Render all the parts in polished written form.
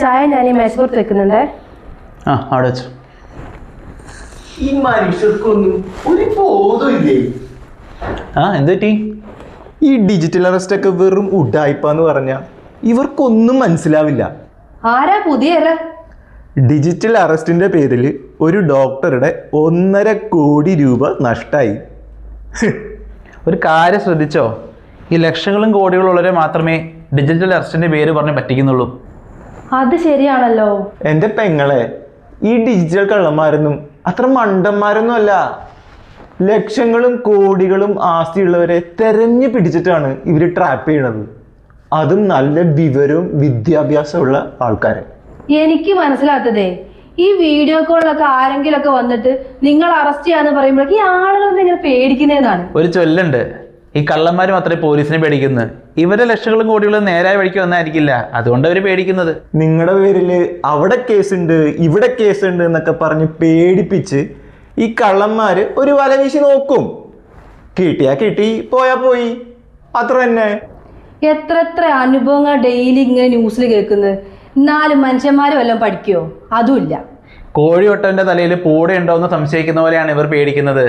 ചായ ഞാൻ ഈ മേശപ്പുറത്ത് വെക്കുന്നുണ്ടേ. ആ അവിടെ വെച്ചു. ഈ മനുഷ്യർക്കൊന്നും ഒരു ബോധമില്ലേ? എന്ത് പറ്റി? ഈ ഡിജിറ്റൽ അറസ്റ്റ് ഒക്കെ വെറും ഉഡായിപ്പാന്ന് പറഞ്ഞ ഇവർക്കൊന്നും മനസ്സിലാവില്ല. ആരാ പുതിയ? ഡിജിറ്റൽ അറസ്റ്റിന്റെ പേരിൽ ഒരു ഡോക്ടറുടെ 1.5 കോടി രൂപ നഷ്ടമായി. ഒരു കാര്യം ശ്രദ്ധിച്ചോ? ഈ ലക്ഷങ്ങളും കോടികളും ഉള്ളവരെ മാത്രമേ ഡിജിറ്റൽ അറസ്റ്റിന്റെ പേര് പറഞ്ഞ് പറ്റിക്കുന്നുള്ളൂ. അത് ശരിയാണല്ലോ. എൻ്റെ പെങ്ങളെ, ഈ ഡിജിറ്റൽ കള്ളന്മാരൊന്നും അത്ര മണ്ടന്മാരൊന്നും അല്ല. ലക്ഷങ്ങളും കോടികളും ആസ്തിയുള്ളവരെ തെരഞ്ഞു പിടിച്ചിട്ടാണ് ഇവർ ട്രാപ്പ് ചെയ്യണത്. അതും നല്ല വിവരവും വിദ്യാഭ്യാസമുള്ള ആൾക്കാരെ. എനിക്ക് മനസ്സിലാത്തതേ, ഈ വീഡിയോ കോളിലൊക്കെ ആരെങ്കിലൊക്കെ വന്നിട്ട് നിങ്ങൾ അറസ്റ്റ് ചെയ്യാന്ന് പറയുമ്പോഴേക്ക് ഈ ആളുകൾ ഇങ്ങനെ പേടിക്കുന്നതാണ്. ഒരു ചൊല്ലുണ്ട്, ഈ കള്ളന്മാരും അത്രേ പോലീസിനെ പേടിക്കുന്നത്. ഇവരെ ലക്ഷങ്ങളും കോടികളും നേരായ വഴിക്ക് വന്നായിരിക്കില്ല, അതുകൊണ്ട് അവർ പേടിക്കുന്നത്. നിങ്ങളുടെ പേരിൽ അവിടെ കേസുണ്ട് ഇവിടെ കേസുണ്ട് എന്നൊക്കെ പറഞ്ഞ് പേടിപ്പിച്ച് ഈ കള്ളന്മാര് ഒരു വല വീശി നോക്കും. കിട്ടിയാ കിട്ടി, പോയാ പോയി, അത്ര തന്നെ. എത്ര അനുഭവങ്ങൾ ഡെയിലി ഇങ്ങനെ ന്യൂസിൽ കേൾക്കുന്നത്. 4 മനുഷ്യന്മാരും വല്ലതും പഠിക്കുവോ? അതുമില്ല. കോഴിയൊട്ടന്റെ തലയിൽ പൂടെ ഉണ്ടോ എന്ന് സംശയിക്കുന്ന പോലെയാണ് ഇവർ പേടിക്കുന്നത്.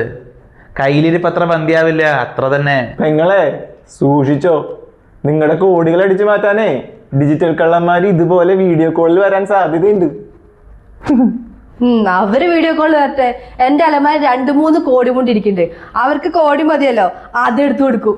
കയ്യിലിരിപ്പ് അത്ര പന്തിയാവില്ല, അത്ര തന്നെ. പെങ്ങളെ സൂക്ഷിച്ചോ, നിങ്ങളുടെ കോടികൾ അടിച്ചു മാറ്റാനേ ഡിജിറ്റൽ കള്ളന്മാർ ഇതുപോലെ വീഡിയോ കോളിൽ വരാൻ സാധ്യതയുണ്ട്. അവര് വീഡിയോ കോൾ വരട്ടെ. എന്റെ അലമാരി 2-3 കോടി കൊണ്ടിരിക്കുന്നുണ്ട്. അവർക്ക് കോടി മതിയല്ലോ, അതെടുത്തു കൊടുക്കും.